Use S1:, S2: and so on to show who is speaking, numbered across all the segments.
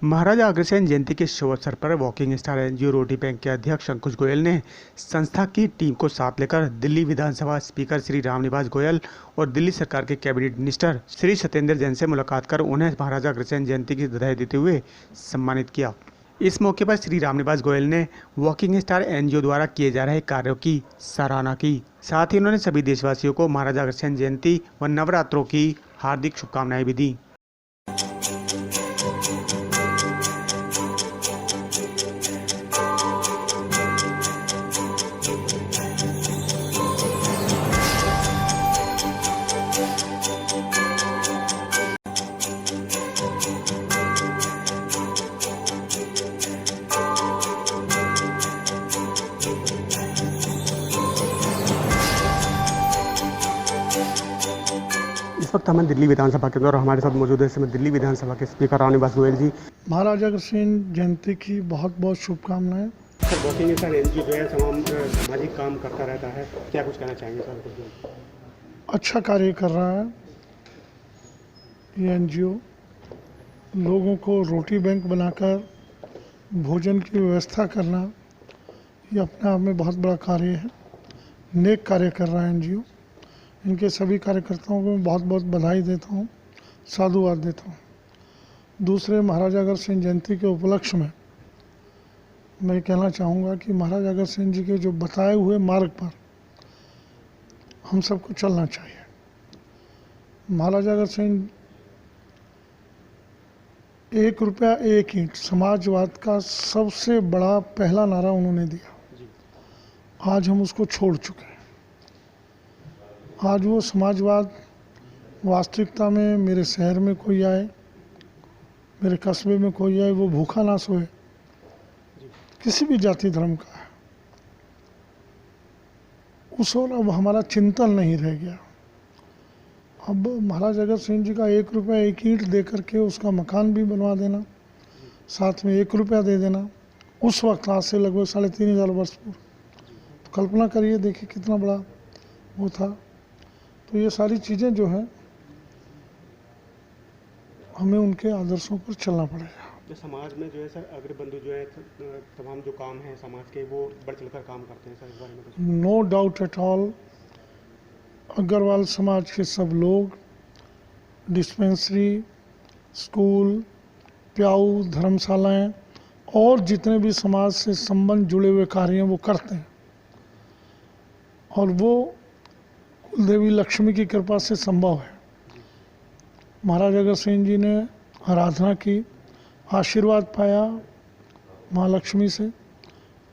S1: महाराजा अग्रसेन जयंती के शुभ अवसर पर वॉकिंग स्टार एनजीओ रोटी बैंक के अध्यक्ष अंकुश गोयल ने संस्था की टीम को साथ लेकर दिल्ली विधानसभा स्पीकर श्री रामनिवास गोयल और दिल्ली सरकार के कैबिनेट मिनिस्टर श्री सत्येंद्र जैन से मुलाकात कर उन्हें महाराजा अग्रसेन जयंती की बधाई देते हुए सम्मानित किया। इस मौके पर श्री रामनिवास गोयल ने वॉकिंग स्टार एनजीओ द्वारा किए जा रहे कार्यों की सराहना की। साथ ही उन्होंने सभी देशवासियों को महाराजा अग्रसेन जयंती व नवरात्रों की हार्दिक शुभकामनाएं भी दी। इस वक्त हमें दिल्ली विधानसभा के अंदर और हमारे साथ मौजूद है इस समय दिल्ली विधानसभा के स्पीकर रामनिवास गोयल जी।
S2: महाराजा अग्रसेन जयंती की बहुत बहुत शुभकामनाएं।
S1: सर, वॉकिंग स्टार एनजीओ जो है सामाजिक काम करता रहता है, क्या कुछ कहना चाहेंगे सर?
S2: अच्छा कार्य कर रहा है ये एनजीओ। लोगों को रोटी बैंक बनाकर भोजन की व्यवस्था करना ये अपने आप में बहुत बड़ा कार्य है। नेक कार्य कर रहा है एनजीओ। इनके सभी कार्यकर्ताओं को मैं बहुत बहुत बधाई देता हूँ, साधुवाद देता हूँ। दूसरे, महाराजा अग्रसेन जयंती के उपलक्ष्य में मैं कहना चाहूँगा कि महाराजा अग्रसेन जी के जो बताए हुए मार्ग पर हम सबको चलना चाहिए। महाराजा अग्रसेन 1 रुपया 1 ईंट समाजवाद का सबसे बड़ा पहला नारा उन्होंने दिया। आज हम उसको छोड़ चुके हैं। आज वो समाजवाद वास्तविकता में मेरे शहर में कोई आए, मेरे कस्बे में कोई आए, वो भूखा ना सोए, किसी भी जाति धर्म का है, उस और अब हमारा चिंतन नहीं रह गया। अब महाराजा अग्रसेन जी का 1 रुपया 1 ईंट दे करके उसका मकान भी बनवा देना, साथ में 1 रुपया दे देना, उस वक्त आज से लगभग 3500 वर्ष पूर्व। तो कल्पना करिए, देखिए कितना बड़ा वो था। तो ये सारी चीज़ें जो हैं हमें उनके आदर्शों पर चलना पड़ेगा।
S1: जो समाज में जो है सर अग्रबंधु जो है तमाम जो काम है समाज के वो बढ़ चढ़कर काम करते हैं सर, इस बारे में कुछ?
S2: No doubt at all, Agrawal समाज के सब लोग डिस्पेंसरी, स्कूल, प्याऊ, धर्मशालाएं और जितने भी समाज से संबंध जुड़े हुए कार्य हैं वो करते हैं। और वो देवी लक्ष्मी की कृपा से संभव है। महाराजा अग्रसेन जी ने आराधना की, आशीर्वाद पाया माँ लक्ष्मी से,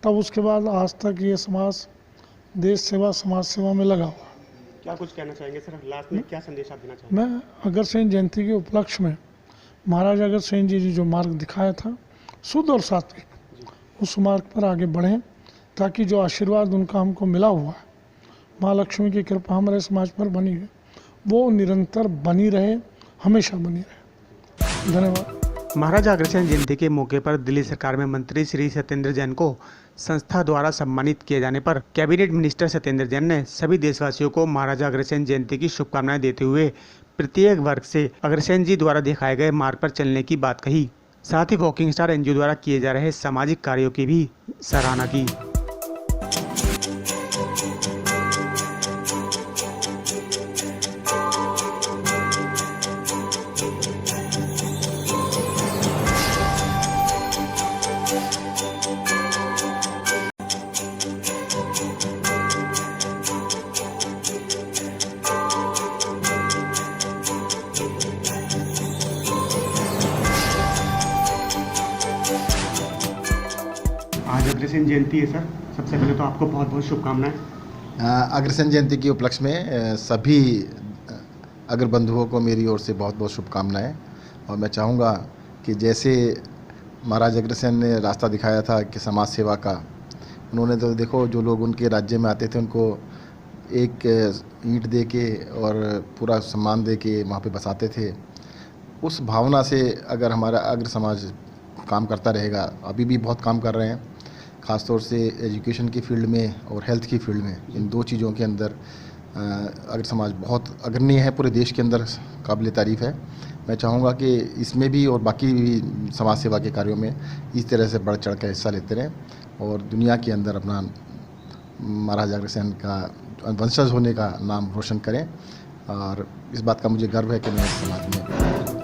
S2: तब उसके बाद आज तक ये समाज देश सेवा, समाज सेवा में लगा हुआ।
S1: क्या कुछ कहना चाहेंगे सर? लास्ट में क्या संदेश आप देना चाहेंगे?
S2: मैं अग्रसेन जयंती के उपलक्ष्य में महाराजा अग्रसेन जी जो मार्ग दिखाया था, शुद्ध और सात्विक, उस मार्ग पर आगे बढ़ें ताकि जो आशीर्वाद उनका हमको मिला हुआ है, माँ लक्ष्मी की कृपा हमारे समाज पर बनी है, वो निरंतर बनी रहे, हमेशा बनी रहे। धन्यवाद।
S1: महाराजा अग्रसेन जयंती के मौके पर दिल्ली सरकार में मंत्री श्री सत्येंद्र जैन को संस्था द्वारा सम्मानित किए जाने पर कैबिनेट मिनिस्टर सत्येंद्र जैन ने सभी देशवासियों को महाराजा अग्रसेन जयंती की शुभकामनाएं देते हुए प्रत्येक वर्ग से अग्रसेन जी द्वारा दिखाए गए मार्ग पर चलने की बात कही। साथ ही वॉकिंग स्टार एनजीओ द्वारा किए जा रहे सामाजिक कार्यों की भी सराहना की। आज अग्रसेन जयंती है सर, सबसे पहले तो आपको बहुत बहुत शुभकामनाएं।
S3: अग्रसेन जयंती के उपलक्ष्य में सभी अग्रबंधुओं को मेरी ओर से बहुत बहुत शुभकामनाएं। और मैं चाहूँगा कि जैसे महाराज अग्रसेन ने रास्ता दिखाया था कि समाज सेवा का, उन्होंने तो देखो जो लोग उनके राज्य में आते थे उनको एक ईंट दे के और पूरा सम्मान दे के वहाँ पे बसाते थे। उस भावना से अगर हमारा अग्र समाज काम करता रहेगा, अभी भी बहुत काम कर रहे हैं, ख़ासतौर से एजुकेशन की फील्ड में और हेल्थ की फील्ड में, इन 2 चीज़ों के अंदर अग्र समाज बहुत अग्रणीय है, पूरे देश के अंदर काबिल तारीफ़ है। मैं चाहूँगा कि इसमें भी और बाकी भी समाज सेवा के कार्यों में इस तरह से बढ़ चढ़ कर हिस्सा लेते रहें और दुनिया के अंदर अपना महाराजा अग्रसेन का वंशज होने का नाम रोशन करें। और इस बात का मुझे गर्व है कि मैं इस समाज में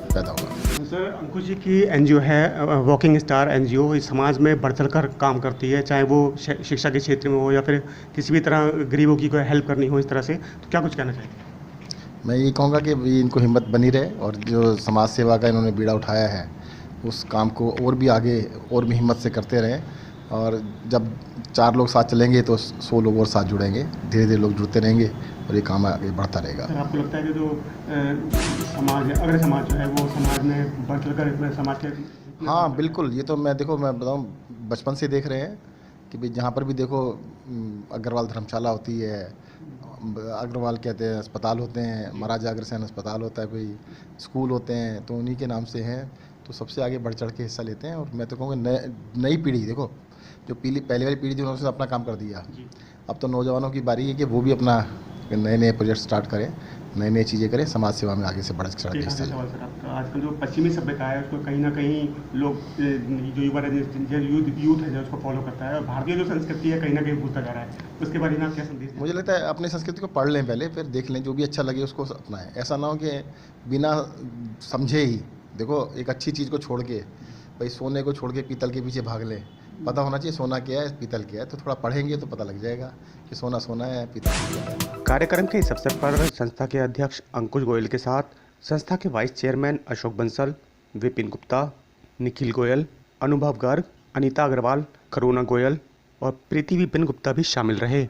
S3: पैदा हुआ।
S1: सर, अंकुश जी की एनजीओ है वॉकिंग स्टार एनजीओ, इस समाज में बढ़ चढ़ कर काम करती है, चाहे वो शिक्षा के क्षेत्र में हो या फिर किसी भी तरह गरीबों की कोई हेल्प करनी हो इस तरह से, तो क्या कुछ कहना चाहिए?
S3: मैं ये कहूँगा कि इनको हिम्मत बनी रहे और जो समाज सेवा का इन्होंने बीड़ा उठाया है उस काम को और भी आगे और भी हिम्मत से करते रहें। और जब 4 लोग साथ चलेंगे तो 100 लोग और साथ जुड़ेंगे, धीरे धीरे लोग जुड़ते रहेंगे और ये काम आगे बढ़ता रहेगा।
S1: सर, आपको लगता है कि जो समाज है, अग्र समाज जो है वो समाज में बढ़ चढ़ कर इतने समाज के?
S3: हाँ बिल्कुल, ये तो मैं बताऊँ बचपन से देख रहे हैं कि भाई जहाँ पर भी देखो अग्रवाल धर्मशाला होती है, अग्रवाल कहते हैं अस्पताल होते हैं, महाराजा अग्रसेन अस्पताल होता है, कोई स्कूल होते हैं, तो उन्हीं के नाम से हैं, तो सबसे आगे बढ़ चढ़ के हिस्सा लेते हैं। और मैं तो कहूँगा नई पीढ़ी देखो, जो पहले वाली पीढ़ी थी उन्होंने अपना काम कर दिया, अब तो नौजवानों की बारी है कि वो भी अपना नए नए प्रोजेक्ट स्टार्ट करें, नई नई चीज़ें करें, समाज सेवा में आगे से बढ़ चढ़ के हिस्सा लें।
S1: आजकल जो पश्चिमी सभ्यता है उसको कहीं ना कहीं लोग जो युवा यूथ है जो उसको फॉलो करता है, और भारतीय जो संस्कृति है कहीं ना कहीं भूलता जा रहा है, उसके बारे में आप क्या संदेश?
S3: मुझे लगता है अपनी संस्कृति को पढ़ लें पहले, फिर देख लें, जो भी अच्छा लगे उसको अपनाएं। ऐसा ना हो कि बिना समझे ही देखो एक अच्छी चीज़ को छोड़ के, भाई सोने को छोड़ के पीतल के पीछे भाग लें। पता होना चाहिए सोना क्या है, पीतल क्या है, तो थोड़ा पढ़ेंगे तो पता लग जाएगा कि सोना सोना है, पीतल पीतल है।
S1: कार्यक्रम के इस अवसर पर संस्था के अध्यक्ष अंकुश गोयल के साथ संस्था के वाइस चेयरमैन अशोक बंसल, विपिन गुप्ता, निखिल गोयल, अनुभव गर्ग, अनीता अग्रवाल, करुणा गोयल और प्रीति विपिन गुप्ता भी शामिल रहे।